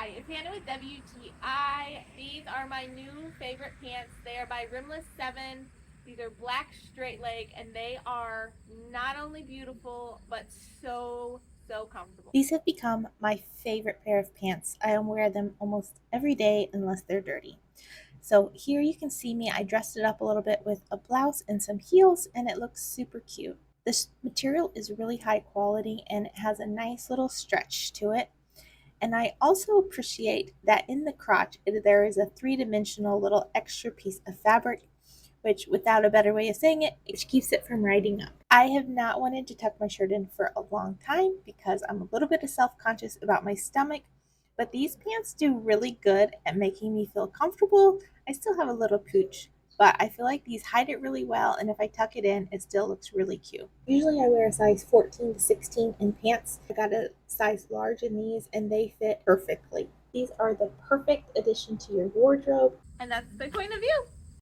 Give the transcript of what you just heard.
Hi, it's Hannah with WTI. These are my new favorite pants. They are by RIMLESS 7. These are black straight leg and they are not only beautiful but so comfortable. These have become my favorite pair of pants. I wear them almost every day unless they're dirty. So here you can see me. I dressed it up a little bit with a blouse and some heels and it looks super cute. This material is really high quality and it has a nice little stretch to it. And I also appreciate that in the crotch there is a three-dimensional little extra piece of fabric, which without a better way of saying it, which keeps it from riding up. I have not wanted to tuck my shirt in for a long time because I'm a little bit self-conscious about my stomach, but these pants do really good at making me feel comfortable. I still have a little pooch, but I feel like these hide it really well, and if I tuck it in, it still looks really cute. Usually I wear a size 14 to 16 in pants. I got a size large in these, and they fit perfectly. These are the perfect addition to your wardrobe. And that's the point of view.